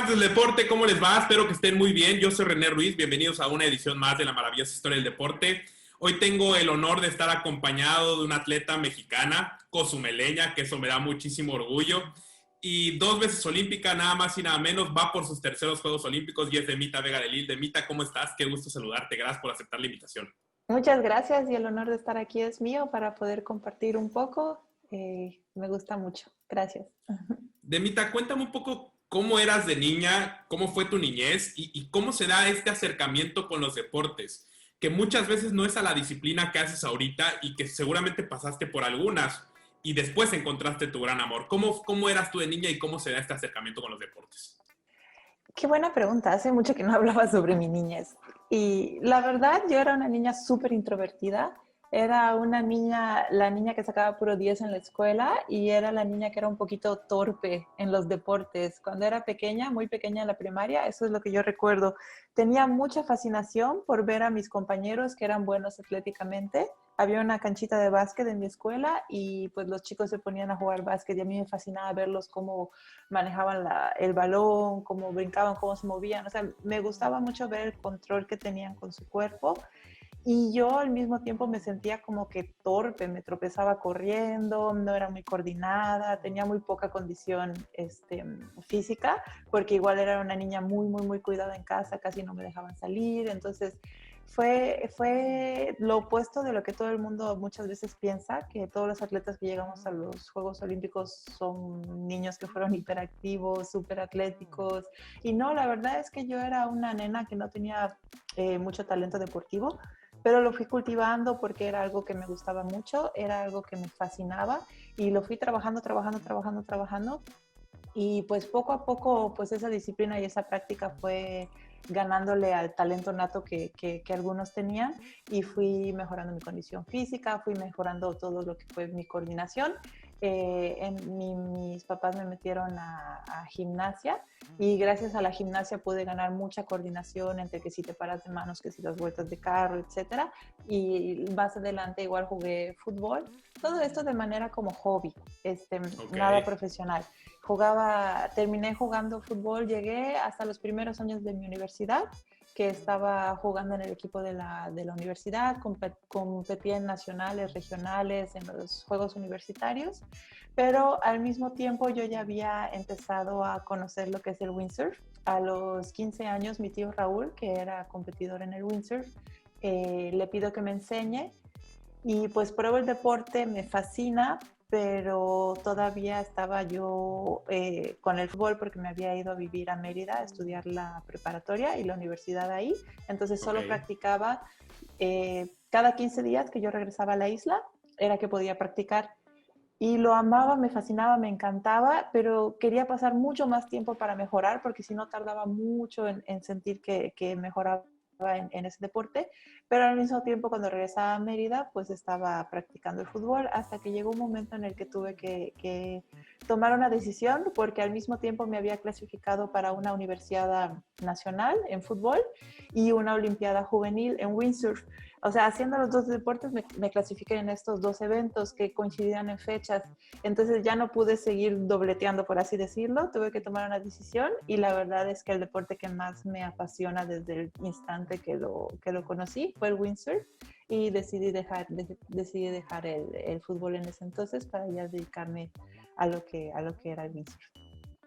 amantes del deporte, ¿cómo les va? Espero que estén muy bien. Yo soy René Ruiz, bienvenidos a una edición más de la maravillosa historia del deporte. Hoy tengo el honor de estar acompañado de una atleta mexicana, cozumeleña, que eso me da muchísimo orgullo, y 2 veces olímpica, nada más y nada menos, va por sus terceros Juegos Olímpicos y es Demita Vega de Lille. Demita, ¿cómo estás? Qué gusto saludarte, gracias por aceptar la invitación. Muchas gracias y el honor de estar aquí es mío para poder compartir un poco. Me gusta mucho. Gracias. Demita, cuéntame un poco cómo eras de niña, cómo fue tu niñez y cómo se da este acercamiento con los deportes, que muchas veces no es a la disciplina que haces ahorita y que seguramente pasaste por algunas y después encontraste tu gran amor. ¿Cómo eras tú de niña y cómo se da este acercamiento con los deportes? Qué buena pregunta. Hace mucho que no hablaba sobre mi niñez. Y la verdad, yo era una niña súper introvertida. Era una niña, la niña que sacaba puro 10 en la escuela y era la niña que era un poquito torpe en los deportes. Cuando era pequeña, muy pequeña en la primaria, eso es lo que yo recuerdo. Tenía mucha fascinación por ver a mis compañeros que eran buenos atléticamente. Había una canchita de básquet en mi escuela y pues los chicos se ponían a jugar básquet y a mí me fascinaba verlos cómo manejaban el balón, cómo brincaban, cómo se movían. O sea, me gustaba mucho ver el control que tenían con su cuerpo. Y yo al mismo tiempo me sentía como que torpe, me tropezaba corriendo, no era muy coordinada, tenía muy poca condición física, porque igual era una niña muy cuidada en casa, casi no me dejaban salir. Entonces fue lo opuesto de lo que todo el mundo muchas veces piensa, que todos los atletas que llegamos a los Juegos Olímpicos son niños que fueron hiperactivos, súper atléticos. Y no, la verdad es que yo era una nena que no tenía mucho talento deportivo, pero lo fui cultivando porque era algo que me gustaba mucho, era algo que me fascinaba y lo fui trabajando y pues poco a poco pues esa disciplina y esa práctica fue ganándole al talento nato que algunos tenían y fui mejorando mi condición física, fui mejorando todo lo que fue mi coordinación. Mis papás me metieron a gimnasia y gracias a la gimnasia pude ganar mucha coordinación entre que si te paras de manos, que si las vueltas de carro, etcétera. Y más adelante igual jugué fútbol, todo esto de manera como hobby, nada profesional. Terminé jugando fútbol, llegué hasta los primeros años de mi universidad, que estaba jugando en el equipo de la universidad, competía en nacionales, regionales, en los juegos universitarios, pero al mismo tiempo yo ya había empezado a conocer lo que es el windsurf. A los 15 años mi tío Raúl, que era competidor en el windsurf, le pido que me enseñe y pues pruebo el deporte, me fascina, pero todavía estaba yo con el fútbol porque me había ido a vivir a Mérida a estudiar la preparatoria y la universidad ahí. Entonces solo practicaba cada 15 días que yo regresaba a la isla, era que podía practicar. Y lo amaba, me fascinaba, me encantaba, pero quería pasar mucho más tiempo para mejorar porque si no tardaba mucho en sentir que mejoraba en ese deporte, pero al mismo tiempo cuando regresaba a Mérida pues estaba practicando el fútbol hasta que llegó un momento en el que tuve que tomar una decisión porque al mismo tiempo me había clasificado para una universidad nacional en fútbol y una olimpiada juvenil en windsurf. O sea, haciendo los dos deportes me clasifiqué en estos dos eventos que coincidían en fechas. Entonces ya no pude seguir dobleteando, por así decirlo. Tuve que tomar una decisión y la verdad es que el deporte que más me apasiona desde el instante que lo conocí fue el windsurf y decidí dejar el fútbol en ese entonces para ya dedicarme a lo que era el windsurf.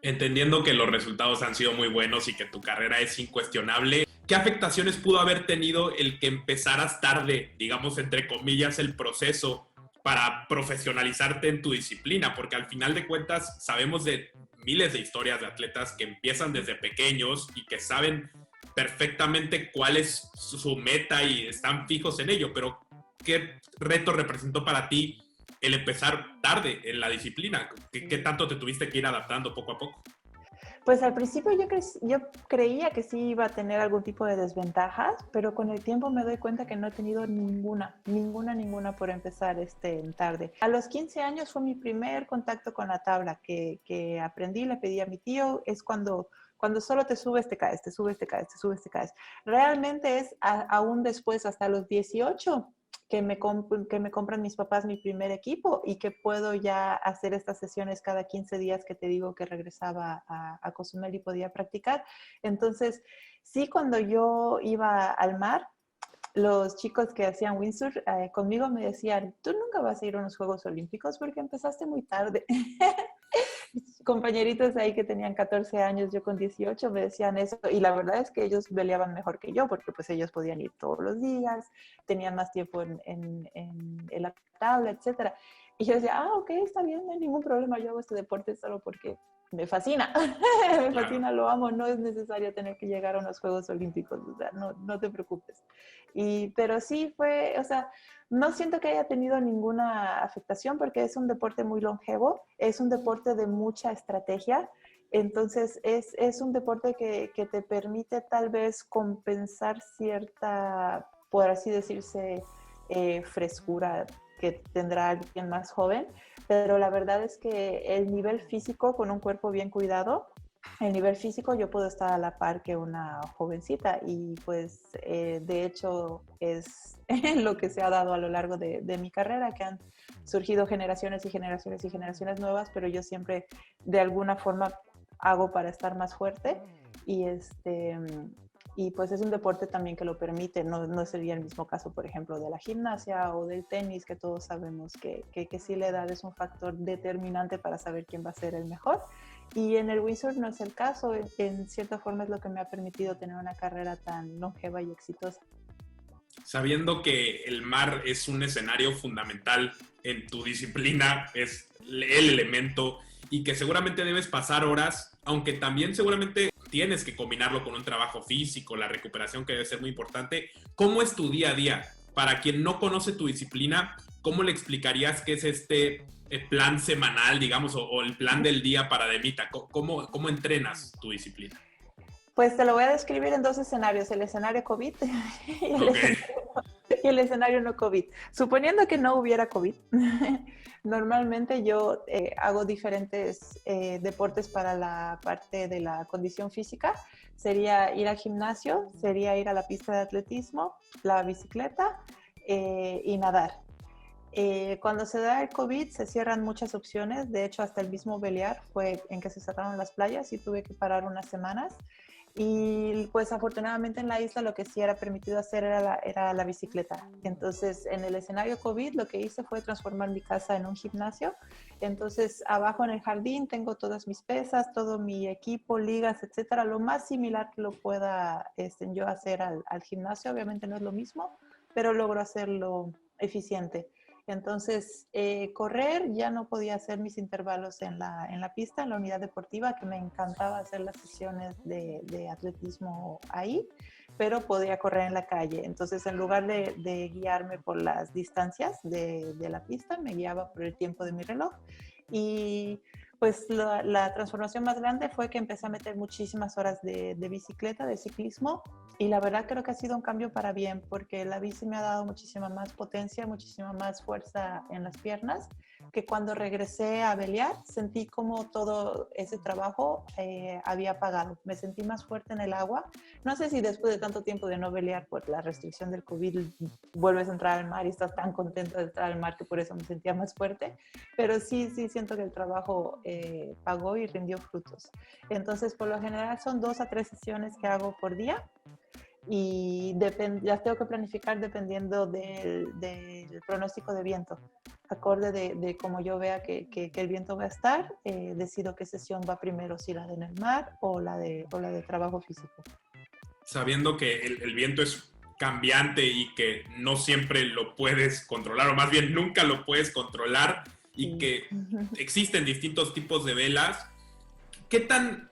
Entendiendo que los resultados han sido muy buenos y que tu carrera es incuestionable, ¿qué afectaciones pudo haber tenido el que empezaras tarde, digamos, entre comillas, el proceso para profesionalizarte en tu disciplina? Porque al final de cuentas sabemos de miles de historias de atletas que empiezan desde pequeños y que saben perfectamente cuál es su meta y están fijos en ello, pero ¿qué reto representó para ti el empezar tarde en la disciplina? ¿Qué tanto te tuviste que ir adaptando poco a poco? Pues al principio yo creía que sí iba a tener algún tipo de desventajas, pero con el tiempo me doy cuenta que no he tenido ninguna por empezar tarde. A los 15 años fue mi primer contacto con la tabla que aprendí, le pedí a mi tío, es cuando solo te subes, te caes, te subes, te caes, te subes, te caes. Realmente es aún después, hasta los 18, que me compran mis papás mi primer equipo y que puedo ya hacer estas sesiones cada 15 días que te digo que regresaba a Cozumel y podía practicar. Entonces, sí, cuando yo iba al mar, los chicos que hacían windsurf conmigo me decían, tú nunca vas a ir a unos Juegos Olímpicos porque empezaste muy tarde. Compañeritos ahí que tenían 14 años, yo con 18, me decían eso. Y la verdad es que ellos peleaban mejor que yo porque pues ellos podían ir todos los días, tenían más tiempo en la tabla, etcétera. Y yo decía, ok, está bien, no hay ningún problema, yo hago este deporte solo porque me fascina, me Claro. fascina, lo amo, no es necesario tener que llegar a unos Juegos Olímpicos, o sea, no te preocupes. Pero sí fue, o sea, no siento que haya tenido ninguna afectación porque es un deporte muy longevo, es un deporte de mucha estrategia, entonces es un deporte que te permite tal vez compensar cierta, por así decirse, frescura que tendrá alguien más joven, pero la verdad es que el nivel físico con un cuerpo bien cuidado, el nivel físico yo puedo estar a la par que una jovencita y pues de hecho es lo que se ha dado a lo largo de mi carrera, que han surgido generaciones y generaciones y generaciones nuevas, pero yo siempre de alguna forma hago para estar más fuerte y y pues es un deporte también que lo permite, no sería el mismo caso, por ejemplo, de la gimnasia o del tenis, que todos sabemos que sí la edad es un factor determinante para saber quién va a ser el mejor. Y en el windsurf no es el caso, en cierta forma es lo que me ha permitido tener una carrera tan longeva y exitosa. Sabiendo que el mar es un escenario fundamental en tu disciplina, es el elemento y que seguramente debes pasar horas, aunque también seguramente tienes que combinarlo con un trabajo físico, la recuperación que debe ser muy importante. ¿Cómo es tu día a día? Para quien no conoce tu disciplina, ¿cómo le explicarías qué es este plan semanal, digamos, o el plan del día para Demita? ¿Cómo entrenas tu disciplina? Pues te lo voy a describir en dos escenarios, el escenario COVID Ok. y el escenario no COVID. Suponiendo que no hubiera COVID, normalmente yo hago diferentes deportes para la parte de la condición física. Sería ir al gimnasio, sería ir a la pista de atletismo, la bicicleta y nadar. Cuando se da el COVID se cierran muchas opciones, de hecho hasta el mismo Beliar fue en que se cerraron las playas y tuve que parar unas semanas. Y pues afortunadamente en la isla lo que sí era permitido hacer era la bicicleta. Entonces en el escenario COVID lo que hice fue transformar mi casa en un gimnasio. Entonces abajo en el jardín tengo todas mis pesas, todo mi equipo, ligas, etcétera, lo más similar que lo pueda yo hacer al gimnasio. Obviamente no es lo mismo, pero logro hacerlo eficiente. Entonces, correr, ya no podía hacer mis intervalos en la pista, en la unidad deportiva, que me encantaba hacer las sesiones de atletismo ahí, pero podía correr en la calle. Entonces, en lugar de guiarme por las distancias de la pista, me guiaba por el tiempo de mi reloj. Y pues la transformación más grande fue que empecé a meter muchísimas horas de bicicleta, de ciclismo, y la verdad creo que ha sido un cambio para bien, porque la bici me ha dado muchísima más potencia, muchísima más fuerza en las piernas, que cuando regresé a pelear sentí como todo ese trabajo había pagado. Me sentí más fuerte en el agua. No sé si después de tanto tiempo de no pelear por la restricción del COVID vuelves a entrar al mar y estás tan contento de entrar al mar que por eso me sentía más fuerte, pero sí siento que el trabajo pagó y rindió frutos. Entonces, por lo general son 2 a 3 sesiones que hago por día y las tengo que planificar dependiendo del pronóstico de viento. Acorde de cómo yo vea que el viento va a estar, decido qué sesión va primero, si la de en el mar o la de trabajo físico. Sabiendo que el viento es cambiante y que no siempre lo puedes controlar, o más bien nunca lo puedes controlar, y Sí. que existen distintos tipos de velas, ¿qué tan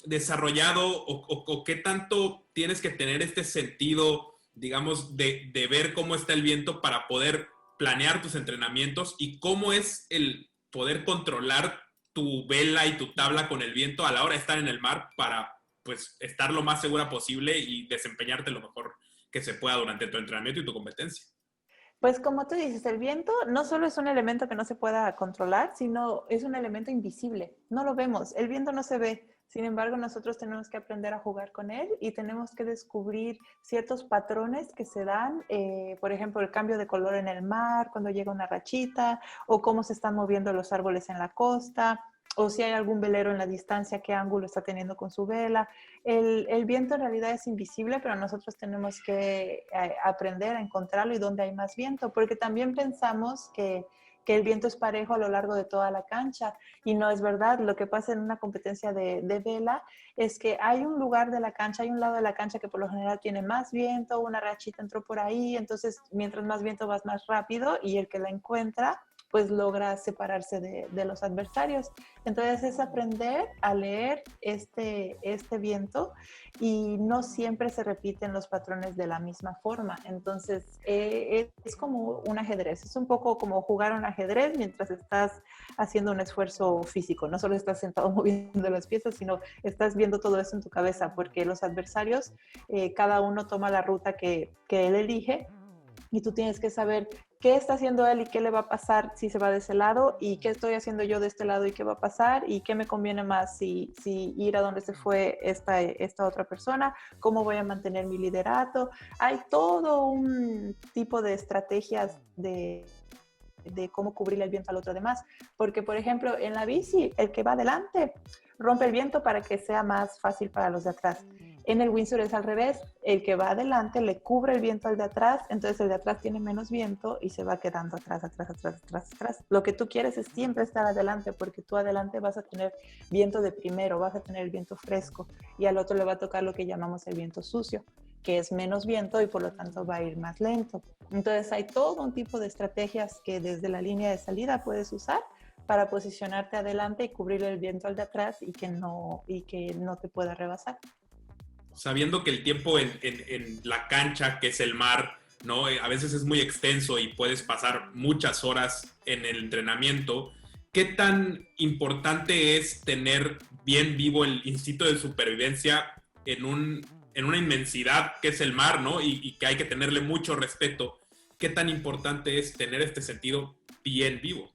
desarrollado o qué tanto tienes que tener este sentido, digamos, de ver cómo está el viento para poder planear tus entrenamientos, y cómo es el poder controlar tu vela y tu tabla con el viento a la hora de estar en el mar para pues estar lo más segura posible y desempeñarte lo mejor que se pueda durante tu entrenamiento y tu competencia? Pues como tú dices, el viento no solo es un elemento que no se pueda controlar, sino es un elemento invisible. No lo vemos, el viento no se ve. Sin embargo, nosotros tenemos que aprender a jugar con él y tenemos que descubrir ciertos patrones que se dan, por ejemplo, el cambio de color en el mar cuando llega una rachita, o cómo se están moviendo los árboles en la costa, o si hay algún velero en la distancia, qué ángulo está teniendo con su vela. El viento en realidad es invisible, pero nosotros tenemos que aprender a encontrarlo y dónde hay más viento, porque también pensamos que el viento es parejo a lo largo de toda la cancha y no es verdad. Lo que pasa en una competencia de vela es que hay un lugar de la cancha, hay un lado de la cancha que por lo general tiene más viento, una rachita entró por ahí, entonces mientras más viento vas más rápido y el que la encuentra pues logra separarse de los adversarios. Entonces es aprender a leer este viento y no siempre se repiten los patrones de la misma forma. Entonces es como un ajedrez, es un poco como jugar un ajedrez mientras estás haciendo un esfuerzo físico. No solo estás sentado moviendo las piezas, sino estás viendo todo eso en tu cabeza, porque los adversarios, cada uno toma la ruta que él elige y tú tienes que saber qué está haciendo él y qué le va a pasar si se va de ese lado y qué estoy haciendo yo de este lado y qué va a pasar y qué me conviene más si ir a donde se fue esta otra persona, cómo voy a mantener mi liderato. Hay todo un tipo de estrategias de cómo cubrir el viento al otro demás. Porque, por ejemplo, en la bici, el que va adelante rompe el viento para que sea más fácil para los de atrás. En el windsurf es al revés, el que va adelante le cubre el viento al de atrás, entonces el de atrás tiene menos viento y se va quedando atrás, atrás, atrás, atrás, atrás. Lo que tú quieres es siempre estar adelante, porque tú adelante vas a tener viento de primero, vas a tener el viento fresco y al otro le va a tocar lo que llamamos el viento sucio, que es menos viento y por lo tanto va a ir más lento. Entonces hay todo un tipo de estrategias que desde la línea de salida puedes usar para posicionarte adelante y cubrir el viento al de atrás y que no te pueda rebasar. Sabiendo que el tiempo en la cancha, que es el mar, ¿no? A veces es muy extenso y puedes pasar muchas horas en el entrenamiento, ¿qué tan importante es tener bien vivo el instinto de supervivencia en una inmensidad que es el mar, ¿no? Y que hay que tenerle mucho respeto? ¿Qué tan importante es tener este sentido bien vivo?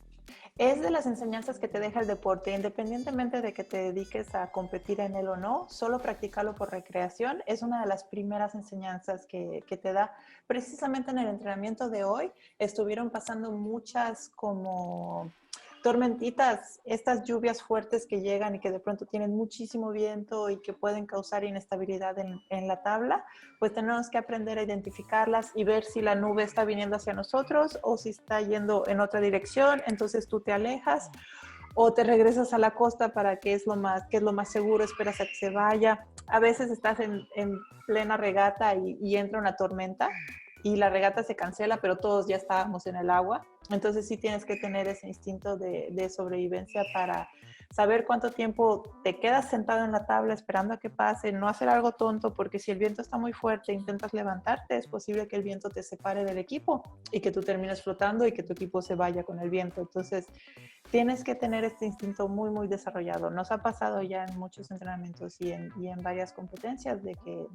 Es de las enseñanzas que te deja el deporte, independientemente de que te dediques a competir en él o no, solo practicarlo por recreación es una de las primeras enseñanzas que te da. Precisamente en el entrenamiento de hoy estuvieron pasando muchas como tormentitas, estas lluvias fuertes que llegan y que de pronto tienen muchísimo viento y que pueden causar inestabilidad en la tabla, pues tenemos que aprender a identificarlas y ver si la nube está viniendo hacia nosotros o si está yendo en otra dirección, entonces tú te alejas o te regresas a la costa para que es lo más seguro, esperas a que se vaya. A veces estás en plena regata y entra una tormenta y la regata se cancela, pero todos ya estábamos en el agua. Entonces sí tienes que tener ese instinto de sobrevivencia para saber cuánto tiempo te quedas sentado en la tabla esperando a que pase, no hacer algo tonto, porque si el viento está muy fuerte e intentas levantarte, es posible que el viento te separe del equipo y que tú termines flotando y que tu equipo se vaya con el viento. Entonces tienes que tener este instinto muy, muy desarrollado. Nos ha pasado ya en muchos entrenamientos y en varias competencias de que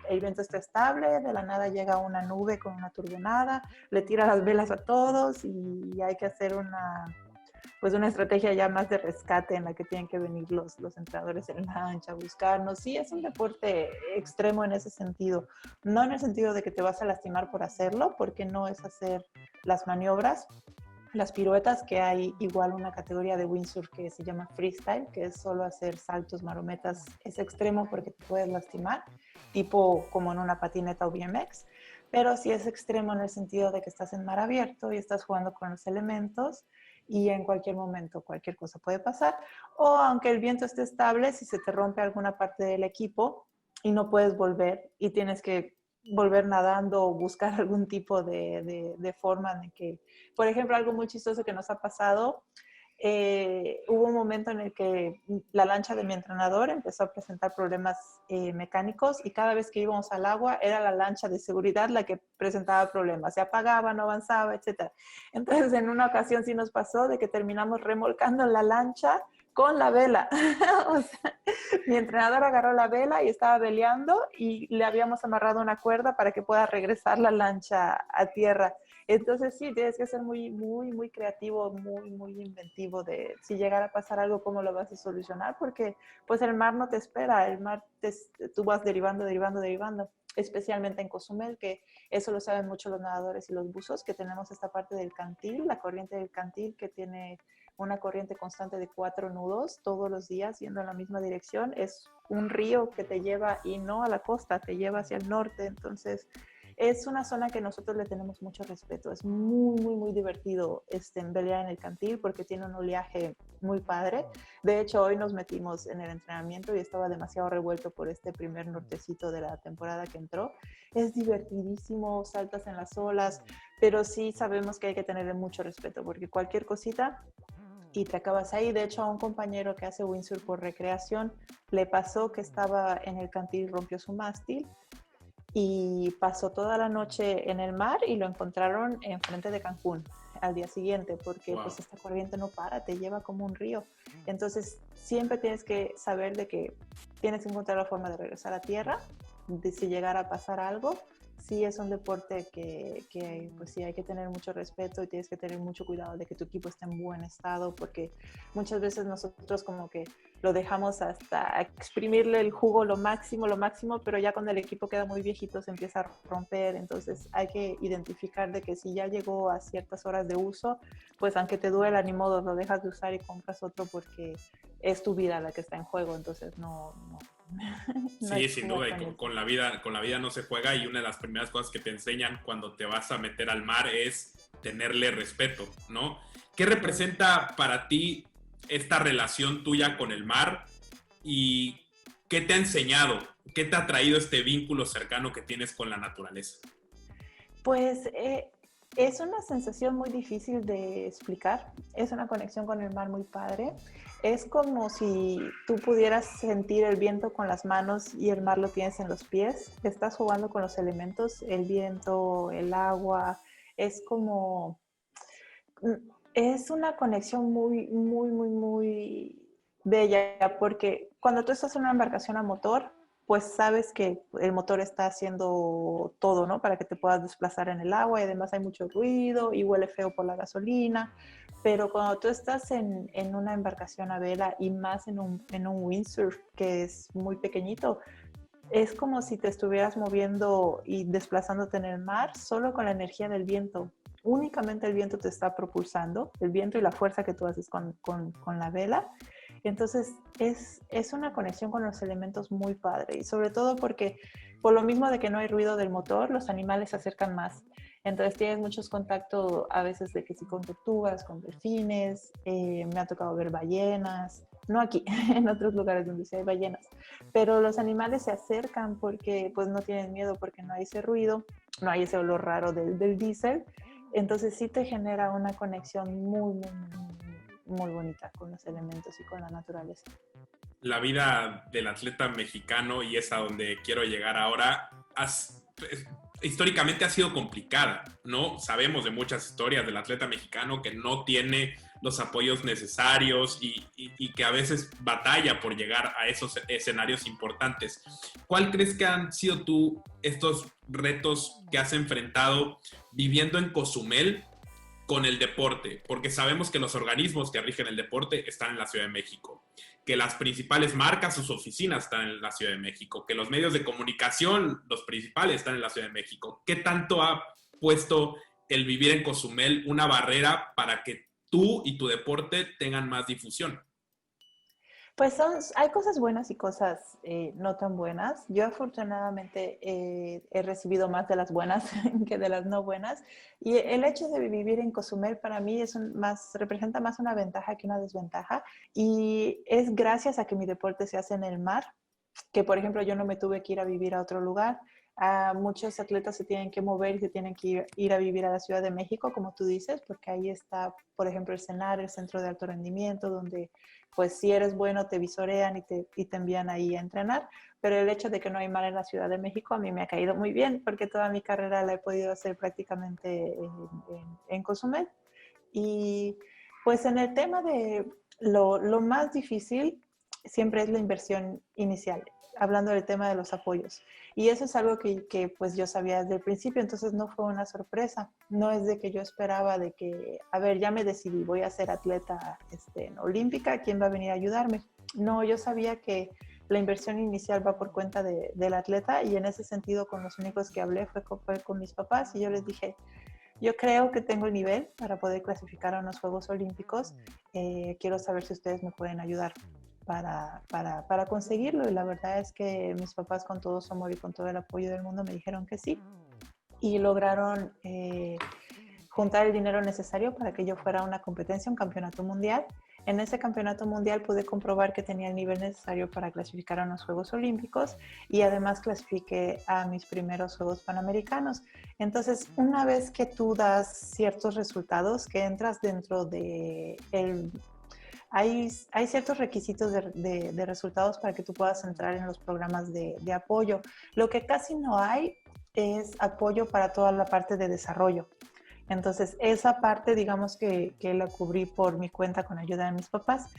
el viento está estable, de la nada llega una nube con una turbinada, le tira las velas a todos y hay que hacer una estrategia ya más de rescate en la que tienen que venir los entrenadores en lancha a buscarnos. Sí, es un deporte extremo en ese sentido. No en el sentido de que te vas a lastimar por hacerlo, porque no es hacer las maniobras, las piruetas, que hay igual una categoría de windsurf que se llama freestyle, que es solo hacer saltos, marometas. Es extremo porque te puedes lastimar, tipo como en una patineta o BMX, pero sí es extremo en el sentido de que estás en mar abierto y estás jugando con los elementos y en cualquier momento cualquier cosa puede pasar. O aunque el viento esté estable, si se te rompe alguna parte del equipo y no puedes volver y tienes que volver nadando o buscar algún tipo de forma en que, por ejemplo, algo muy chistoso que nos ha pasado, hubo un momento en el que la lancha de mi entrenador empezó a presentar problemas mecánicos y cada vez que íbamos al agua era la lancha de seguridad la que presentaba problemas, se apagaba, no avanzaba, etc. Entonces en una ocasión sí nos pasó de que terminamos remolcando la lancha con la vela. O sea, mi entrenador agarró la vela y estaba veleando y le habíamos amarrado una cuerda para que pueda regresar la lancha a tierra. Entonces sí, tienes que ser muy, muy, muy creativo, muy, muy inventivo de si llegara a pasar algo, cómo lo vas a solucionar, porque pues el mar no te espera, el mar tú vas derivando, derivando, derivando, especialmente en Cozumel, que eso lo saben mucho los nadadores y los buzos, que tenemos esta parte del cantil, la corriente del cantil, que tiene una corriente constante de 4 nudos todos los días yendo en la misma dirección. Es un río que te lleva y no a la costa, te lleva hacia el norte. Entonces, es una zona que nosotros le tenemos mucho respeto. Es muy, muy, muy divertido velear en el cantil porque tiene un oleaje muy padre. De hecho, hoy nos metimos en el entrenamiento y estaba demasiado revuelto por este primer nortecito de la temporada que entró. Es divertidísimo, saltas en las olas, pero sí sabemos que hay que tenerle mucho respeto porque cualquier cosita y te acabas ahí. De hecho, a un compañero que hace windsurf por recreación le pasó que estaba en el cantil y rompió su mástil y pasó toda la noche en el mar y lo encontraron enfrente de Cancún al día siguiente porque Wow. pues esta corriente no para, te lleva como un río. Entonces siempre tienes que saber de que tienes que encontrar la forma de regresar a tierra, de si llegara a pasar algo. Sí es un deporte que pues sí hay que tener mucho respeto y tienes que tener mucho cuidado de que tu equipo esté en buen estado porque muchas veces nosotros como que lo dejamos hasta exprimirle el jugo lo máximo, pero ya cuando el equipo queda muy viejito se empieza a romper, entonces hay que identificar de que si ya llegó a ciertas horas de uso, pues aunque te duela, ni modo, lo dejas de usar y compras otro porque es tu vida la que está en juego, entonces no hay Sí, que sin jugar duda, y con eso. con la vida no se juega y una de las primeras cosas que te enseñan cuando te vas a meter al mar es tenerle respeto, ¿no? ¿Qué representa para ti esta relación tuya con el mar y qué te ha enseñado? ¿Qué te ha traído este vínculo cercano que tienes con la naturaleza? Pues es una sensación muy difícil de explicar. Es una conexión con el mar muy padre. Es como si tú pudieras sentir el viento con las manos y el mar lo tienes en los pies. Estás jugando con los elementos, el viento, el agua. Es como, es una conexión muy, muy, muy, muy bella porque cuando tú estás en una embarcación a motor, pues sabes que el motor está haciendo todo, ¿no? Para que te puedas desplazar en el agua y además hay mucho ruido y huele feo por la gasolina. Pero cuando tú estás en una embarcación a vela y más en un windsurf que es muy pequeñito, es como si te estuvieras moviendo y desplazándote en el mar solo con la energía del viento. Únicamente el viento te está propulsando, el viento y la fuerza que tú haces con la vela. Entonces es una conexión con los elementos muy padre y sobre todo porque por lo mismo de que no hay ruido del motor, los animales se acercan más. Entonces tienes muchos contactos a veces de que sí con tortugas, con delfines, me ha tocado ver ballenas, no aquí, en otros lugares donde sí hay ballenas, pero los animales se acercan porque pues no tienen miedo porque no hay ese ruido, no hay ese olor raro del diésel, entonces sí te genera una conexión muy, muy, muy, muy bonita con los elementos y con la naturaleza. La vida del atleta mexicano, y es a donde quiero llegar ahora, históricamente ha sido complicada, ¿no? Sabemos de muchas historias del atleta mexicano que no tiene los apoyos necesarios y que a veces batalla por llegar a esos escenarios importantes. ¿Cuál crees que han sido tú estos retos que has enfrentado viviendo en Cozumel con el deporte? Porque sabemos que los organismos que rigen el deporte están en la Ciudad de México, que las principales marcas, sus oficinas están en la Ciudad de México, que los medios de comunicación, los principales, están en la Ciudad de México. ¿Qué tanto ha puesto el vivir en Cozumel una barrera para que tú y tu deporte tengan más difusión? Pues hay cosas buenas y cosas no tan buenas. Yo afortunadamente he recibido más de las buenas que de las no buenas. Y el hecho de vivir en Cozumel para mí representa más una ventaja que una desventaja. Y es gracias a que mi deporte se hace en el mar, que por ejemplo yo no me tuve que ir a vivir a otro lugar. Muchos atletas se tienen que mover y se tienen que ir a vivir a la Ciudad de México, como tú dices, porque ahí está, por ejemplo, el CENAR, el Centro de Alto Rendimiento, donde pues si eres bueno te visorean y te envían ahí a entrenar. Pero el hecho de que no hay mar en la Ciudad de México a mí me ha caído muy bien, porque toda mi carrera la he podido hacer prácticamente en Cozumel. Y pues en el tema de lo más difícil, siempre es la inversión inicial, hablando del tema de los apoyos. Y eso es algo que pues yo sabía desde el principio, entonces no fue una sorpresa. No es de que yo esperaba de que, a ver, ya me decidí, voy a ser atleta olímpica, ¿quién va a venir a ayudarme? No, yo sabía que la inversión inicial va por cuenta del atleta, y en ese sentido con los únicos que hablé fue con mis papás, y yo les dije, yo creo que tengo el nivel para poder clasificar a unos Juegos Olímpicos. Quiero saber si ustedes me pueden ayudar para conseguirlo. Y la verdad es que mis papás, con todo su amor y con todo el apoyo del mundo, me dijeron que sí. Y lograron juntar el dinero necesario para que yo fuera a una competencia, un campeonato mundial. En ese campeonato mundial pude comprobar que tenía el nivel necesario para clasificar a los Juegos Olímpicos, y además clasifiqué a mis primeros Juegos Panamericanos. Entonces, una vez que tú das ciertos resultados, que entras dentro de el... Hay ciertos requisitos de resultados para que tú puedas entrar en los programas de apoyo. Lo que casi no hay es apoyo para toda la parte de desarrollo. Entonces, esa parte, digamos que la cubrí por mi cuenta con ayuda de mis papás,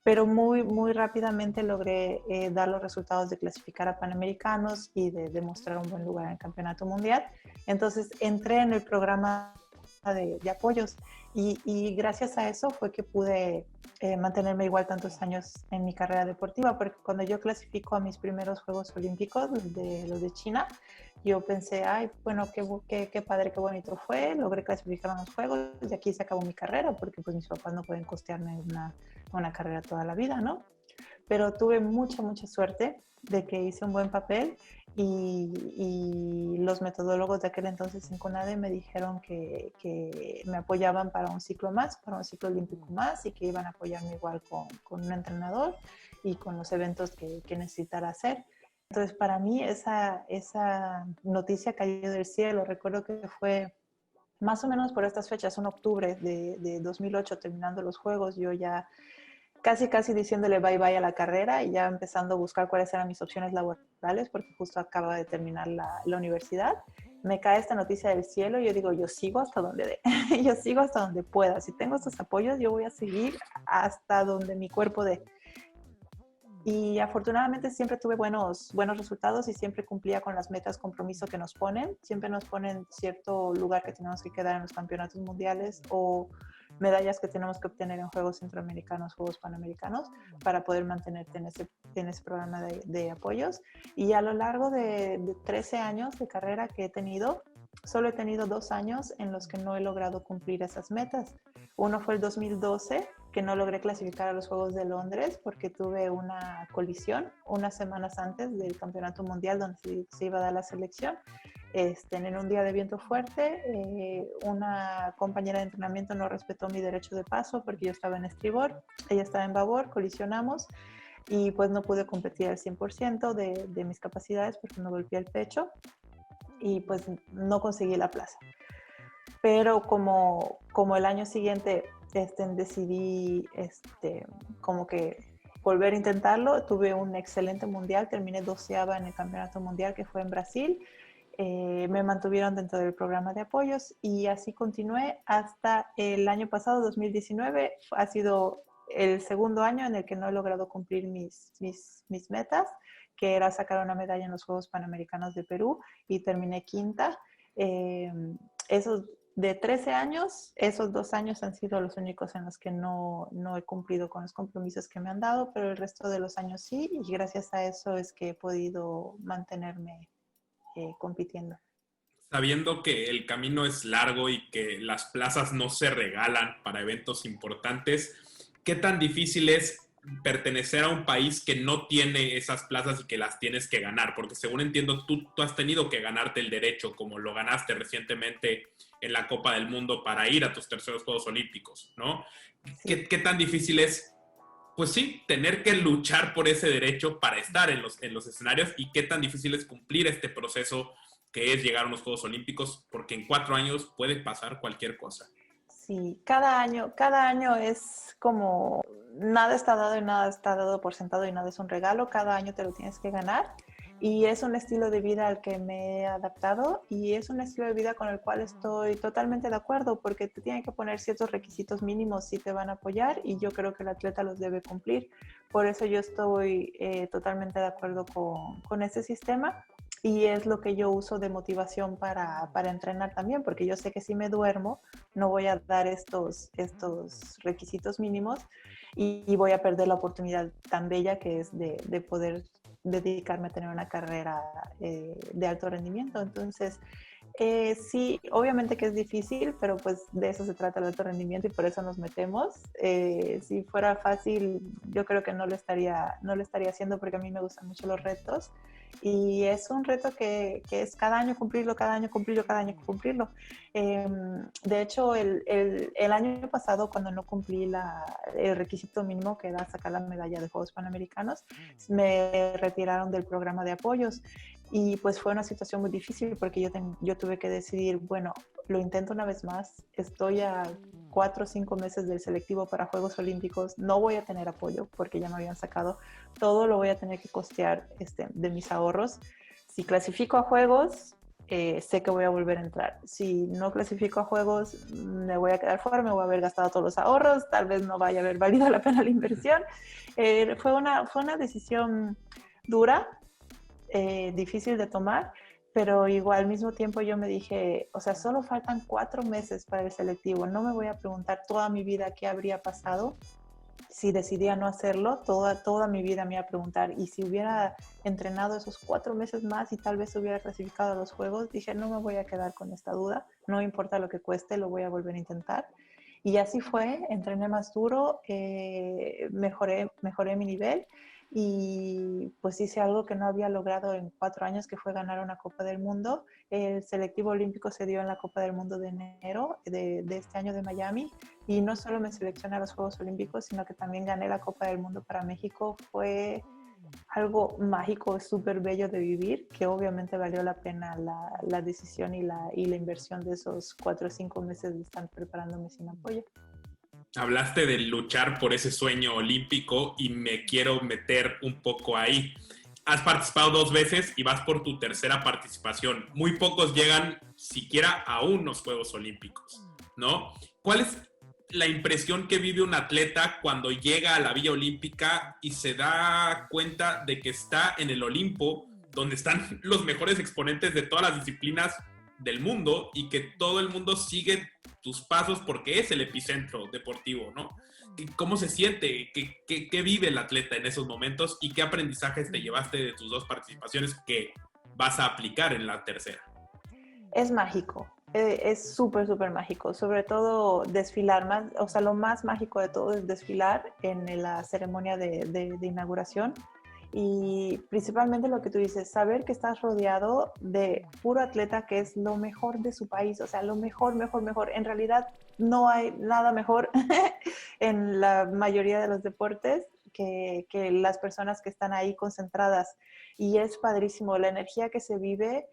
pero muy, muy rápidamente logré dar los resultados de clasificar a Panamericanos y de demostrar un buen lugar en el Campeonato Mundial. Entonces, entré en el programa de apoyos, y gracias a eso fue que pude mantenerme igual tantos años en mi carrera deportiva, porque cuando yo clasifico a mis primeros Juegos Olímpicos, los de China, yo pensé, ay, bueno, qué padre, qué bonito fue, logré clasificar a unos Juegos y aquí se acabó mi carrera, porque pues mis papás no pueden costearme una carrera toda la vida, ¿no? Pero tuve mucha, mucha suerte de que hice un buen papel, y los metodólogos de aquel entonces en CONADE me dijeron que me apoyaban para un ciclo más, para un ciclo olímpico más, y que iban a apoyarme igual con un entrenador y con los eventos que necesitara hacer. Entonces, para mí esa noticia cayó del cielo. Recuerdo que fue más o menos por estas fechas, en octubre de 2008, terminando los Juegos, yo ya casi diciéndole bye bye a la carrera, y ya empezando a buscar cuáles eran mis opciones laborales, porque justo acaba de terminar la universidad. Me cae esta noticia del cielo y yo digo, yo sigo hasta donde dé, yo sigo hasta donde pueda. Si tengo estos apoyos, yo voy a seguir hasta donde mi cuerpo dé. Y afortunadamente siempre tuve buenos resultados, y siempre cumplía con las metas compromiso que nos ponen. Siempre nos ponen cierto lugar que tenemos que quedar en los campeonatos mundiales, o medallas que tenemos que obtener en Juegos Centroamericanos, Juegos Panamericanos, para poder mantenerte en ese programa de apoyos. Y a lo largo de 13 años de carrera que he tenido, solo he tenido 2 años en los que no he logrado cumplir esas metas. Uno fue el 2012, que no logré clasificar a los Juegos de Londres porque tuve una colisión unas semanas antes del Campeonato Mundial, donde se iba a dar la selección. En un día de viento fuerte, una compañera de entrenamiento no respetó mi derecho de paso porque yo estaba en estribor, ella estaba en babor, colisionamos, y pues no pude competir al 100% de mis capacidades porque me golpeé el pecho, y pues no conseguí la plaza. Pero como el año siguiente decidí como que volver a intentarlo, tuve un excelente mundial, terminé 12ª en el campeonato mundial que fue en Brasil. Me mantuvieron dentro del programa de apoyos, y así continué hasta el año pasado, 2019. Ha sido el segundo año en el que no he logrado cumplir mis metas, que era sacar una medalla en los Juegos Panamericanos de Perú, y terminé quinta. Esos de 13 años, esos 2 años han sido los únicos en los que no he cumplido con los compromisos que me han dado, pero el resto de los años sí, y gracias a eso es que he podido mantenerme compitiendo. Sabiendo que el camino es largo y que las plazas no se regalan para eventos importantes, ¿qué tan difícil es pertenecer a un país que no tiene esas plazas y que las tienes que ganar? Porque según entiendo, tú has tenido que ganarte el derecho, como lo ganaste recientemente en la Copa del Mundo, para ir a tus terceros Juegos Olímpicos, ¿no? Sí. ¿Qué tan difícil es, pues sí, tener que luchar por ese derecho para estar en los escenarios, y qué tan difícil es cumplir este proceso que es llegar a unos Juegos Olímpicos, porque en 4 años puede pasar cualquier cosa? Sí, cada año es como, nada está dado y nada está dado por sentado, y nada es un regalo, cada año te lo tienes que ganar. y es un estilo de vida al que me he adaptado y es un estilo de vida con el cual estoy totalmente de acuerdo porque te tienen que poner ciertos requisitos mínimos si te van a apoyar y yo creo que el atleta los debe cumplir. Por eso yo estoy totalmente de acuerdo con ese sistema y es lo que yo uso de motivación para entrenar también, porque yo sé que si me duermo no voy a dar estos requisitos mínimos y voy a perder la oportunidad tan bella que es de poder dedicarme a tener una carrera de alto rendimiento. Entonces, sí, obviamente que es difícil, pero pues de eso se trata el alto rendimiento y por eso nos metemos. Si fuera fácil, yo creo que no lo estaría haciendo porque a mí me gustan mucho los retos y es un reto que es cada año cumplirlo, cada año cumplirlo, cada año cumplirlo. De hecho, el año pasado, cuando no cumplí el requisito mínimo que era sacar la medalla de Juegos Panamericanos, me retiraron del programa de apoyos. Y pues fue una situación muy difícil porque yo tuve que decidir, bueno, lo intento una vez más, estoy a 4 o 5 meses del selectivo para Juegos Olímpicos, no voy a tener apoyo porque ya me habían sacado, todo lo voy a tener que costear de mis ahorros. Si clasifico a Juegos, sé que voy a volver a entrar. Si no clasifico a Juegos, me voy a quedar fuera, me voy a haber gastado todos los ahorros, tal vez no vaya a haber valido la pena la inversión. Fue una decisión dura, difícil de tomar, pero igual al mismo tiempo yo me dije, o sea, solo faltan 4 meses para el selectivo, no me voy a preguntar toda mi vida qué habría pasado si decidía no hacerlo, toda mi vida me iba a preguntar, y si hubiera entrenado esos 4 meses más y tal vez hubiera clasificado a los Juegos, dije, no me voy a quedar con esta duda, no importa lo que cueste, lo voy a volver a intentar. Y así fue, entrené más duro, mejoré mi nivel y pues hice algo que no había logrado en 4 años, que fue ganar una Copa del Mundo. El selectivo olímpico se dio en la Copa del Mundo de enero de este año de Miami y no solo me seleccioné a los Juegos Olímpicos, sino que también gané la Copa del Mundo para México. Fue algo mágico, súper bello de vivir, que obviamente valió la pena la decisión y la inversión de esos 4 o 5 meses de estar preparándome sin apoyo. Hablaste de luchar por ese sueño olímpico y me quiero meter un poco ahí. Has participado 2 veces y vas por tu tercera participación. Muy pocos llegan siquiera a unos Juegos Olímpicos, ¿no? ¿Cuál es la impresión que vive un atleta cuando llega a la Villa Olímpica y se da cuenta de que está en el Olimpo, donde están los mejores exponentes de todas las disciplinas del mundo y que todo el mundo sigue tus pasos porque es el epicentro deportivo, ¿no? ¿Cómo se siente? ¿Qué vive el atleta en esos momentos? ¿Y qué aprendizajes te llevaste de tus 2 participaciones que vas a aplicar en la tercera? Es mágico, es súper, súper mágico, sobre todo desfilar más, o sea, lo más mágico de todo es desfilar en la ceremonia de inauguración. Y principalmente lo que tú dices, saber que estás rodeado de puro atleta que es lo mejor de su país, o sea, lo mejor, mejor, mejor. En realidad no hay nada mejor en la mayoría de los deportes que las personas que están ahí concentradas. Y es padrísimo, la energía que se vive,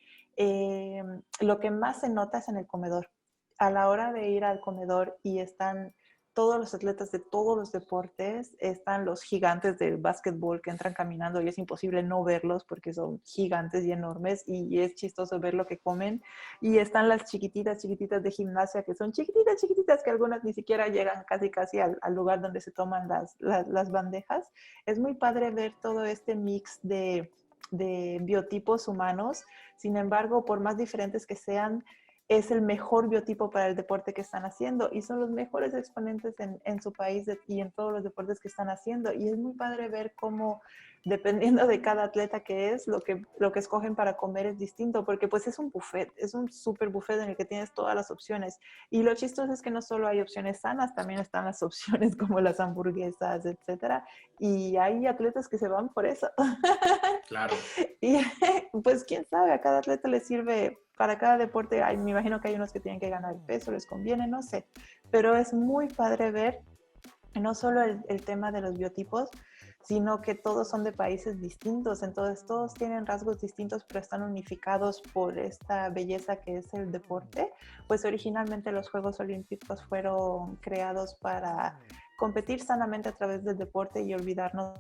lo que más se nota es en el comedor. A la hora de ir al comedor y están todos los atletas de todos los deportes, están los gigantes del básquetbol que entran caminando y es imposible no verlos porque son gigantes y enormes y es chistoso ver lo que comen, y están las chiquititas, chiquititas de gimnasia que son chiquititas, chiquititas, que algunas ni siquiera llegan casi, casi al lugar donde se toman las bandejas. Es muy padre ver todo este mix de biotipos humanos. Sin embargo, por más diferentes que sean, es el mejor biotipo para el deporte que están haciendo y son los mejores exponentes en su país y en todos los deportes que están haciendo. Y es muy padre ver cómo, dependiendo de cada atleta que es, lo que escogen para comer es distinto, porque pues es un buffet, es un súper buffet en el que tienes todas las opciones. Y lo chistoso es que no solo hay opciones sanas, también están las opciones como las hamburguesas, etcétera. Y hay atletas que se van por eso. Claro. Y pues quién sabe, a cada atleta le sirve, para cada deporte, me imagino que hay unos que tienen que ganar peso, les conviene, no sé, pero es muy padre ver no solo el tema de los biotipos, sino que todos son de países distintos, entonces todos tienen rasgos distintos, pero están unificados por esta belleza que es el deporte. Pues originalmente los Juegos Olímpicos fueron creados para competir sanamente a través del deporte y olvidarnos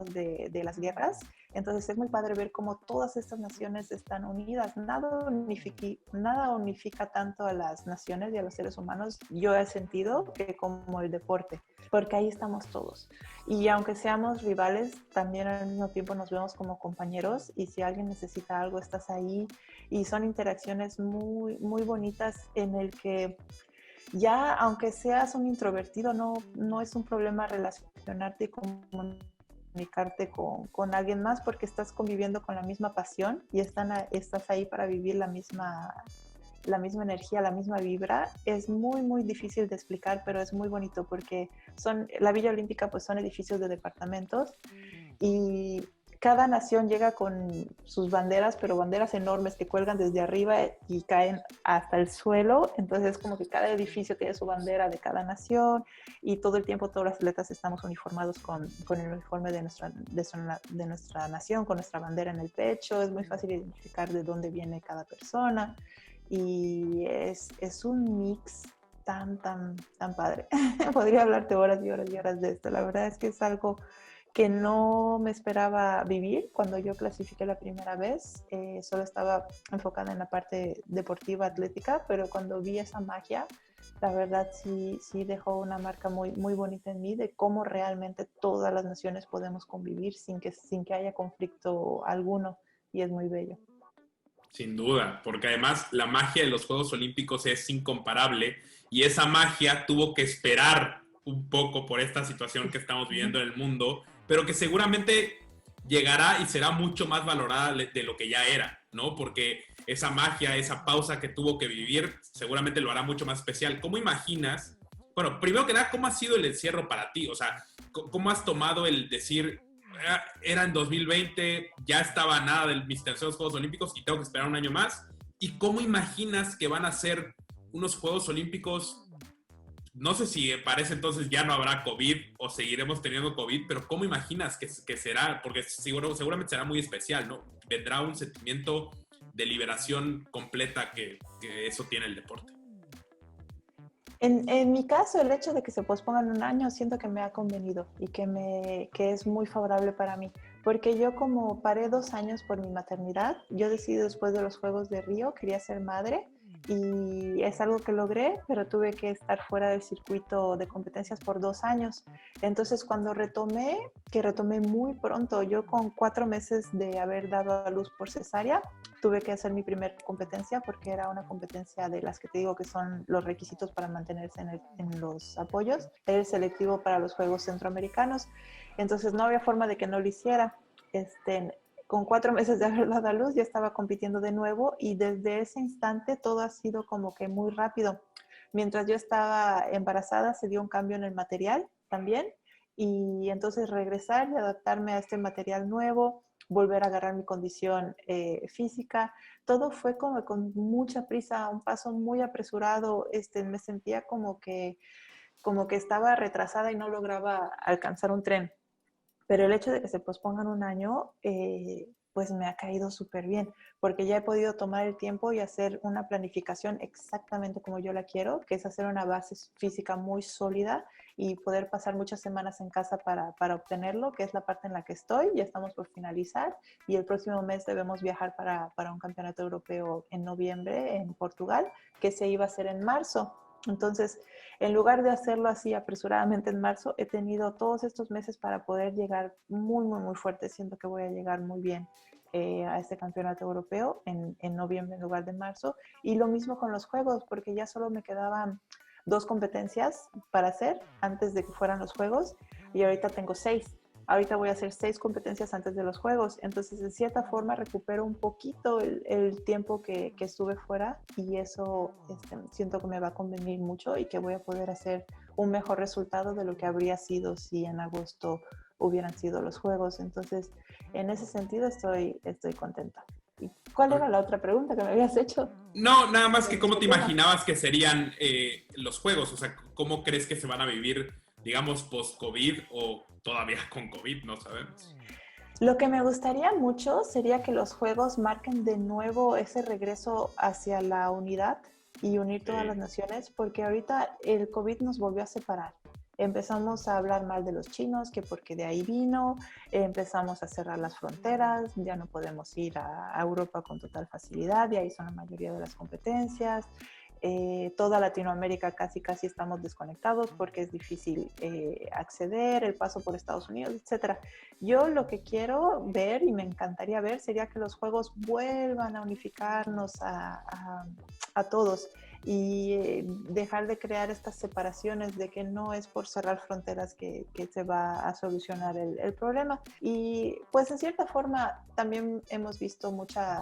de las guerras. Entonces es muy padre ver cómo todas estas naciones están unidas. Nada unifica tanto a las naciones y a los seres humanos, yo he sentido, que como el deporte, porque ahí estamos todos. Y aunque seamos rivales, también al mismo tiempo nos vemos como compañeros, y si alguien necesita algo, estás ahí. Y son interacciones muy, muy bonitas en el que ya, aunque seas un introvertido, no es un problema relacionarte y comunicarte con alguien más, porque estás conviviendo con la misma pasión y estás ahí para vivir la misma energía, la misma vibra. Es muy, muy difícil de explicar, pero es muy bonito porque la Villa Olímpica pues son edificios de departamentos, y cada nación llega con sus banderas, pero banderas enormes que cuelgan desde arriba y caen hasta el suelo. Entonces es como que cada edificio tiene su bandera de cada nación, y todo el tiempo todos los atletas estamos uniformados con el uniforme de nuestra nación, con nuestra bandera en el pecho. Es muy fácil identificar de dónde viene cada persona, y es un mix tan, tan, tan padre. Podría hablarte horas y horas y horas de esto. La verdad es que es algo que no me esperaba vivir cuando yo clasifiqué la primera vez. Solo estaba enfocada en la parte deportiva, atlética, pero cuando vi esa magia, la verdad sí dejó una marca muy, muy bonita en mí, de cómo realmente todas las naciones podemos convivir sin que haya conflicto alguno, y es muy bello. Sin duda, porque además la magia de los Juegos Olímpicos es incomparable, y esa magia tuvo que esperar un poco por esta situación que estamos viviendo en el mundo, pero que seguramente llegará y será mucho más valorada de lo que ya era, ¿no? Porque esa magia, esa pausa que tuvo que vivir, seguramente lo hará mucho más especial. ¿Cómo imaginas? Bueno, primero que nada, ¿cómo ha sido el encierro para ti? O sea, ¿cómo has tomado el decir, era en 2020, ya estaba a nada de mis terceros Juegos Olímpicos y tengo que esperar un año más? ¿Y cómo imaginas que van a ser unos Juegos Olímpicos? No sé si para ese entonces ya no habrá COVID o seguiremos teniendo COVID, pero ¿cómo imaginas que será? Porque seguramente será muy especial, ¿no? Vendrá un sentimiento de liberación completa que eso tiene el deporte. En mi caso, el hecho de que se pospongan un año, siento que me ha convenido y que es muy favorable para mí, porque yo, como paré 2 años por mi maternidad, yo decidí después de los Juegos de Río, quería ser madre, y es algo que logré, pero tuve que estar fuera del circuito de competencias por 2 años. Entonces, cuando que retomé muy pronto, yo con 4 meses de haber dado a luz por cesárea, tuve que hacer mi primera competencia, porque era una competencia de las que te digo que son los requisitos para mantenerse en los apoyos. Era el selectivo para los Juegos Centroamericanos. Entonces no había forma de que no lo hiciera. Con 4 meses de haber dado a luz ya estaba compitiendo de nuevo, y desde ese instante todo ha sido como que muy rápido. Mientras yo estaba embarazada se dio un cambio en el material también, y entonces regresar y adaptarme a este material nuevo, volver a agarrar mi condición física, todo fue como con mucha prisa, un paso muy apresurado. Me sentía como que estaba retrasada y no lograba alcanzar un tren. Pero el hecho de que se pospongan un año, pues me ha caído súper bien, porque ya he podido tomar el tiempo y hacer una planificación exactamente como yo la quiero, que es hacer una base física muy sólida y poder pasar muchas semanas en casa para obtenerlo, que es la parte en la que estoy. Ya estamos por finalizar, y el próximo mes debemos viajar para un campeonato europeo en noviembre en Portugal, que se iba a hacer en marzo. Entonces, en lugar de hacerlo así apresuradamente en marzo, he tenido todos estos meses para poder llegar muy, muy, muy fuerte. Siento que voy a llegar muy bien a este campeonato europeo en noviembre en lugar de marzo. Y lo mismo con los juegos, porque ya solo me quedaban 2 competencias para hacer antes de que fueran los juegos, y ahorita tengo 6. Ahorita voy a hacer 6 competencias antes de los juegos. Entonces, de cierta forma, recupero un poquito el tiempo que estuve fuera, y eso siento que me va a convenir mucho, y que voy a poder hacer un mejor resultado de lo que habría sido si en agosto hubieran sido los juegos. Entonces, en ese sentido estoy contenta. ¿Y cuál era la otra pregunta que me habías hecho? No, nada más que cómo te imaginabas que serían los juegos, o sea, cómo crees que se van a vivir, digamos, post-COVID o todavía con COVID, no sabemos. Lo que me gustaría mucho sería que los juegos marquen de nuevo ese regreso hacia la unidad y unir todas las naciones, porque ahorita el COVID nos volvió a separar. empezamos a hablar mal de los chinos, que porque de ahí vino, empezamos a cerrar las fronteras, ya no podemos ir a Europa con total facilidad, y ahí son la mayoría de las competencias. Toda Latinoamérica casi estamos desconectados porque es difícil acceder, el paso por Estados Unidos, etcétera. Yo lo que quiero ver y me encantaría ver sería que los juegos vuelvan a unificarnos a todos y dejar de crear estas separaciones de que no es por cerrar fronteras que se va a solucionar el problema. Y pues en cierta forma también hemos visto mucha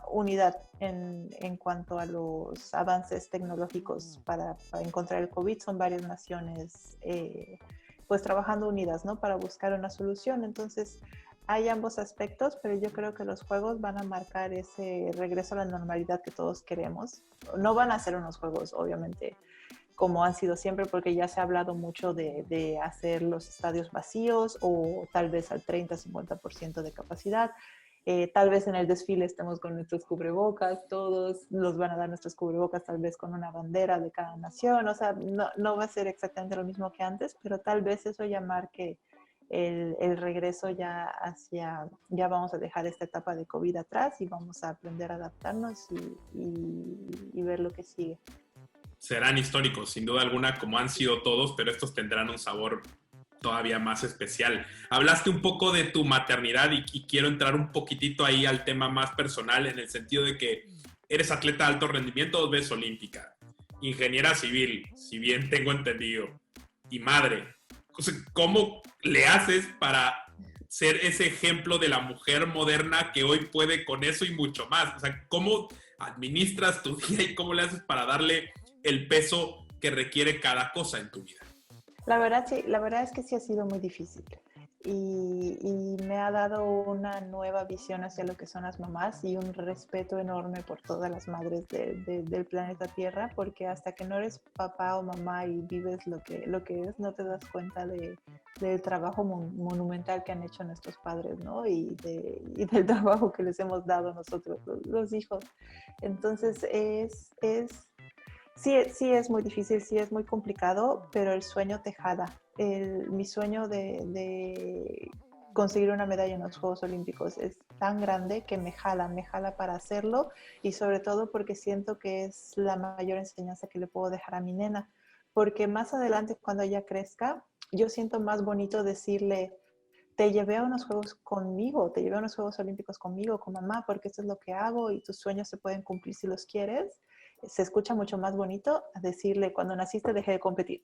unidad en cuanto a los avances tecnológicos para encontrar el COVID. Son varias naciones pues trabajando unidas, ¿no? Para buscar una solución. Entonces hay ambos aspectos, pero yo creo que los juegos van a marcar ese regreso a la normalidad que todos queremos. No van a ser unos juegos, obviamente, como han sido siempre, porque ya se ha hablado mucho de hacer los estadios vacíos o tal vez al 30-50% de capacidad. Tal vez en el desfile estemos con nuestros cubrebocas, todos nos van a dar nuestros cubrebocas tal vez con una bandera de cada nación, o sea, no va a ser exactamente lo mismo que antes, pero tal vez eso ya marque el regreso ya ya vamos a dejar esta etapa de COVID atrás y vamos a aprender a adaptarnos y ver lo que sigue. Serán históricos, sin duda alguna, como han sido todos, pero estos tendrán un sabor todavía más especial. Hablaste un poco de tu maternidad y quiero entrar un poquitito ahí al tema más personal, en el sentido de que eres atleta de alto rendimiento, 2 veces olímpica, ingeniera civil, si bien tengo entendido, y madre. ¿Cómo le haces para ser ese ejemplo de la mujer moderna que hoy puede con eso y mucho más? O sea, ¿cómo administras tu día y cómo le haces para darle el peso que requiere cada cosa en tu vida? La verdad, sí, la verdad es que sí ha sido muy difícil y me ha dado una nueva visión hacia lo que son las mamás y un respeto enorme por todas las madres del planeta Tierra, porque hasta que no eres papá o mamá y vives lo que es, no te das cuenta del trabajo monumental que han hecho nuestros padres, ¿no? Y del trabajo que les hemos dado a nosotros, los hijos. Entonces sí es muy difícil, sí es muy complicado, pero el sueño te jala. Mi sueño de conseguir una medalla en los Juegos Olímpicos es tan grande que me jala para hacerlo, y sobre todo porque siento que es la mayor enseñanza que le puedo dejar a mi nena, porque más adelante cuando ella crezca, yo siento más bonito decirle: te llevé a unos Juegos conmigo, te llevé a unos Juegos Olímpicos conmigo, con mamá, porque esto es lo que hago y tus sueños se pueden cumplir si los quieres. Se escucha mucho más bonito a decirle: cuando naciste dejé de competir.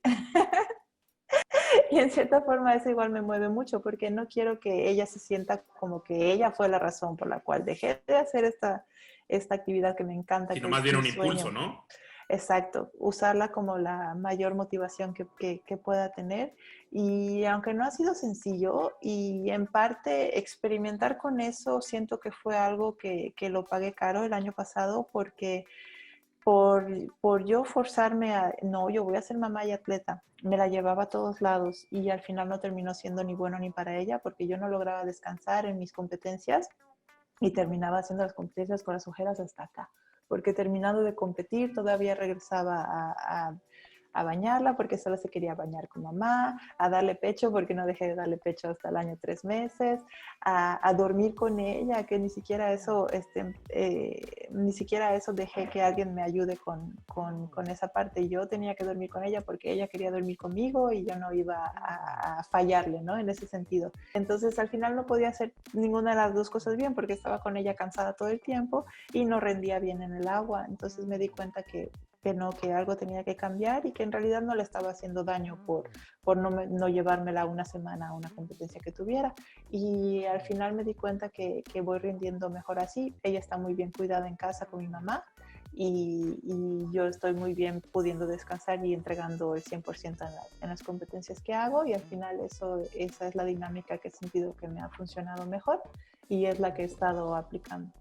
Y en cierta forma eso igual me mueve mucho, porque no quiero que ella se sienta como que ella fue la razón por la cual dejé de hacer esta actividad que me encanta. Sino que más es bien mi un impulso, sueño. ¿no? Exacto, usarla como la mayor motivación que pueda tener. Y aunque no ha sido sencillo, y en parte experimentar con eso, siento que fue algo que lo pagué caro el año pasado, porque por yo forzarme no, yo voy a ser mamá y atleta, me la llevaba a todos lados y al final no terminó siendo ni bueno ni para ella, porque yo no lograba descansar en mis competencias y terminaba haciendo las competencias con las ojeras hasta acá, porque terminando de competir todavía regresaba a bañarla porque solo se quería bañar con mamá, a darle pecho porque no dejé de darle pecho hasta el año 3 meses, a dormir con ella, que ni siquiera eso, ni siquiera eso dejé que alguien me ayude con esa parte. Yo tenía que dormir con ella porque ella quería dormir conmigo y yo no iba a fallarle, ¿no? En ese sentido. Entonces al final no podía hacer ninguna de las dos cosas bien, porque estaba con ella cansada todo el tiempo y no rendía bien en el agua. Entonces me di cuenta que algo tenía que cambiar y que en realidad no le estaba haciendo daño por no llevármela una semana a una competencia que tuviera. Y al final me di cuenta que voy rindiendo mejor así. Ella está muy bien cuidada en casa con mi mamá y yo estoy muy bien pudiendo descansar y entregando el 100% en las competencias que hago, y al final esa es la dinámica que he sentido que me ha funcionado mejor y es la que he estado aplicando.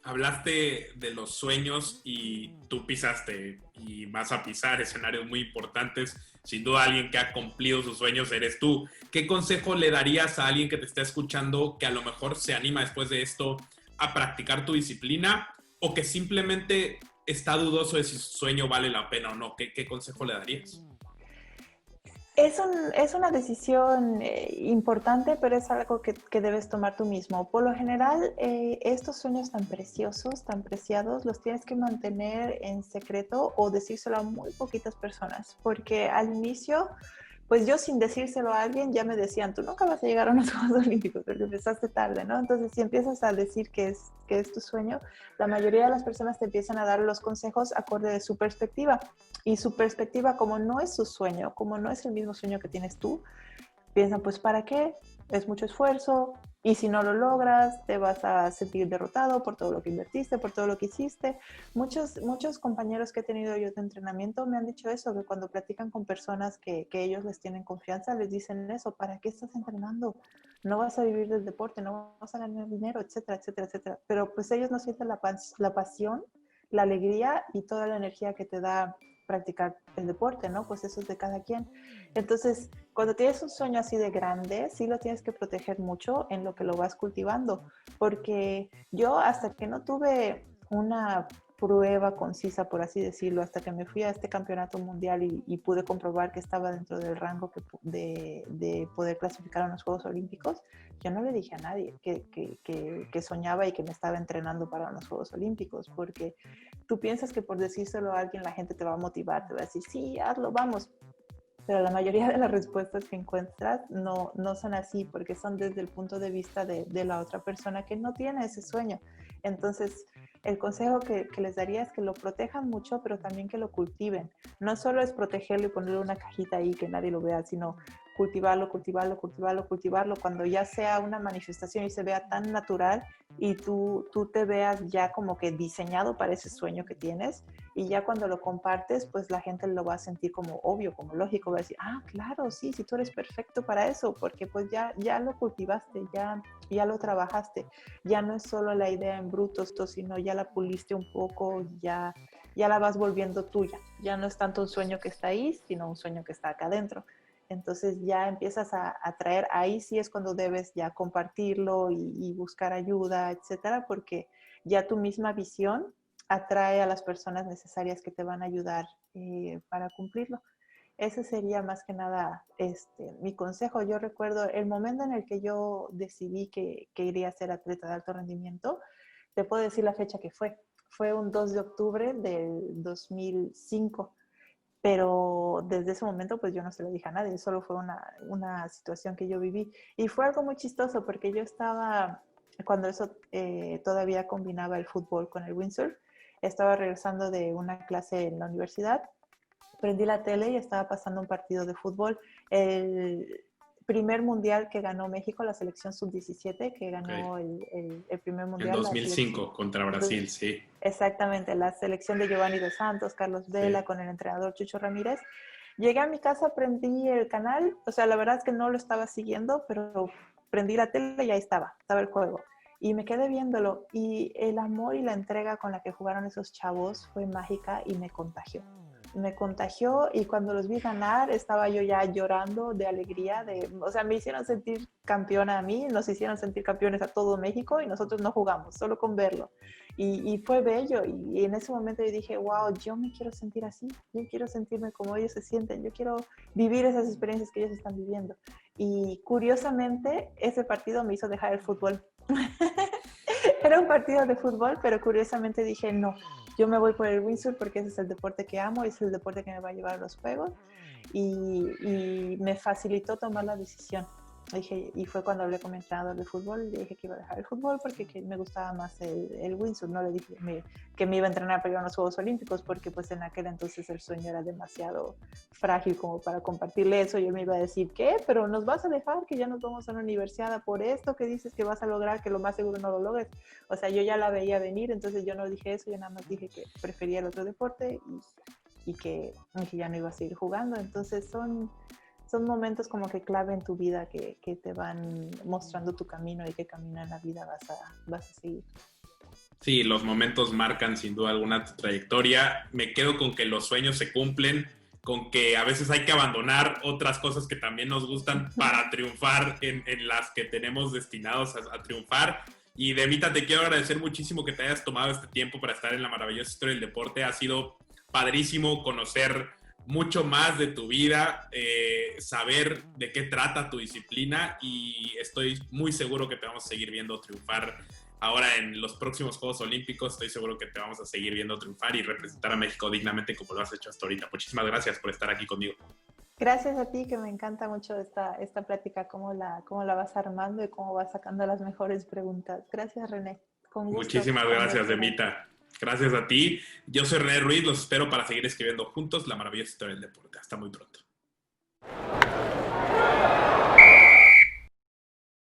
Hablaste de los sueños y tú pisaste y vas a pisar escenarios muy importantes. Sin duda alguien que ha cumplido sus sueños eres tú. ¿Qué consejo le darías a alguien que te está escuchando que a lo mejor se anima después de esto a practicar tu disciplina o que simplemente está dudoso de si su sueño vale la pena o no? ¿Qué consejo le darías? Es una decisión importante, pero es algo que debes tomar tú mismo. Por lo general, estos sueños tan preciosos, tan preciados, los tienes que mantener en secreto o decírselo a muy poquitas personas, porque al inicio, pues yo sin decírselo a alguien ya me decían, tú nunca vas a llegar a unos Juegos Olímpicos porque empezaste tarde, ¿no? Entonces, si empiezas a decir que es tu sueño, la mayoría de las personas te empiezan a dar los consejos acorde de su perspectiva. Y su perspectiva, como no es su sueño, como no es el mismo sueño que tienes tú, piensan, pues, ¿para qué? Es mucho esfuerzo y si no lo logras, te vas a sentir derrotado por todo lo que invertiste, por todo lo que hiciste. Muchos compañeros que he tenido yo de entrenamiento me han dicho eso, que cuando platican con personas que ellos les tienen confianza, les dicen eso, ¿para qué estás entrenando? No vas a vivir del deporte, no vas a ganar dinero, etcétera, etcétera, etcétera. Pero pues ellos no sienten la pasión, la alegría y toda la energía que te da practicar el deporte, ¿no? Pues eso es de cada quien. Entonces, cuando tienes un sueño así de grande, sí lo tienes que proteger mucho en lo que lo vas cultivando, porque yo hasta que no tuve una prueba concisa, por así decirlo, hasta que me fui a este campeonato mundial y pude comprobar que estaba dentro del rango de poder clasificar a los Juegos Olímpicos, yo no le dije a nadie que soñaba y que me estaba entrenando para los Juegos Olímpicos, porque tú piensas que por decírselo a alguien la gente te va a motivar, te va a decir, sí, hazlo, vamos, pero la mayoría de las respuestas que encuentras no son así, porque son desde el punto de vista de la otra persona que no tiene ese sueño. Entonces, el consejo que les daría es que lo protejan mucho, pero también que lo cultiven. No solo es protegerlo y ponerle una cajita ahí que nadie lo vea, sino cultivarlo, cultivarlo, cultivarlo, cultivarlo. Cuando ya sea una manifestación y se vea tan natural y tú te veas ya como que diseñado para ese sueño que tienes, y ya cuando lo compartes, pues la gente lo va a sentir como obvio, como lógico, va a decir, ah, claro, sí, sí, tú eres perfecto para eso, porque pues ya lo cultivaste, ya lo trabajaste, ya no es solo la idea en bruto, sino ya la puliste un poco, ya la vas volviendo tuya, ya no es tanto un sueño que está ahí, sino un sueño que está acá adentro. Entonces ya empiezas a traer, ahí sí es cuando debes ya compartirlo y buscar ayuda, etcétera, porque ya tu misma visión atrae a las personas necesarias que te van a ayudar para cumplirlo. Ese sería más que nada mi consejo. Yo recuerdo el momento en el que yo decidí que iría a ser atleta de alto rendimiento, te puedo decir la fecha que fue. Fue un 2 de octubre del 2005, pero desde ese momento pues yo no se lo dije a nadie, solo fue una situación que yo viví. Y fue algo muy chistoso porque yo estaba, cuando eso todavía combinaba el fútbol con el windsurf, estaba regresando de una clase en la universidad, prendí la tele y estaba pasando un partido de fútbol, el primer mundial que ganó México, la selección sub-17, que ganó Okay. el primer En mundial, la selección, 2005 contra Brasil, sí. exactamente, la selección de Giovanni Dos Santos, Carlos Vela, Sí. con el entrenador Chucho Ramírez. Llegué a mi casa, prendí el canal, o sea, la verdad es que no lo estaba siguiendo, pero prendí la tele y ahí estaba el juego. Y me quedé viéndolo y el amor y la entrega con la que jugaron esos chavos fue mágica y me contagió. Me contagió y cuando los vi ganar estaba yo ya llorando de alegría, o sea, me hicieron sentir campeona a mí, nos hicieron sentir campeones a todo México y nosotros no jugamos, solo con verlo. Y fue bello y en ese momento yo dije, wow, yo me quiero sentir así, yo quiero sentirme como ellos se sienten, yo quiero vivir esas experiencias que ellos están viviendo. Y curiosamente ese partido me hizo dejar el fútbol. Era un partido de fútbol, pero curiosamente dije, no, yo me voy por el windsurf porque ese es el deporte que amo, ese es el deporte que me va a llevar a los juegos y me facilitó tomar la decisión. Dije, y fue cuando hablé con mi entrenador de fútbol, le dije que iba a dejar el fútbol porque que me gustaba más el windsurf. No le dije que me iba a entrenar para ir a los Juegos Olímpicos porque pues en aquel entonces el sueño era demasiado frágil como para compartirle eso. Y él me iba a decir, ¿qué? Pero nos vas a dejar que ya nos vamos a una universidad por esto que dices que vas a lograr, que lo más seguro no lo logres. O sea, yo ya la veía venir, entonces yo no dije eso, yo nada más dije que prefería el otro deporte y que ya no iba a seguir jugando. Entonces son momentos como que clave en tu vida que te van mostrando tu camino y qué camino en la vida vas a seguir. Sí, los momentos marcan sin duda alguna tu trayectoria. Me quedo con que los sueños se cumplen, con que a veces hay que abandonar otras cosas que también nos gustan para triunfar en las que tenemos destinados a triunfar. Y Demita, te quiero agradecer muchísimo que te hayas tomado este tiempo para estar en la maravillosa historia del deporte. Ha sido padrísimo conocer mucho más de tu vida, saber de qué trata tu disciplina, y estoy muy seguro que te vamos a seguir viendo triunfar ahora en los próximos Juegos Olímpicos. Estoy seguro que te vamos a seguir viendo triunfar y representar a México dignamente como lo has hecho hasta ahorita. Muchísimas gracias por estar aquí conmigo. Gracias a ti, que me encanta mucho esta plática, cómo la vas armando y cómo vas sacando las mejores preguntas. Gracias, René. Con gusto. Muchísimas gracias, Demita. Gracias a ti. Yo soy René Ruiz. Los espero para seguir escribiendo juntos la maravillosa historia del deporte. Hasta muy pronto.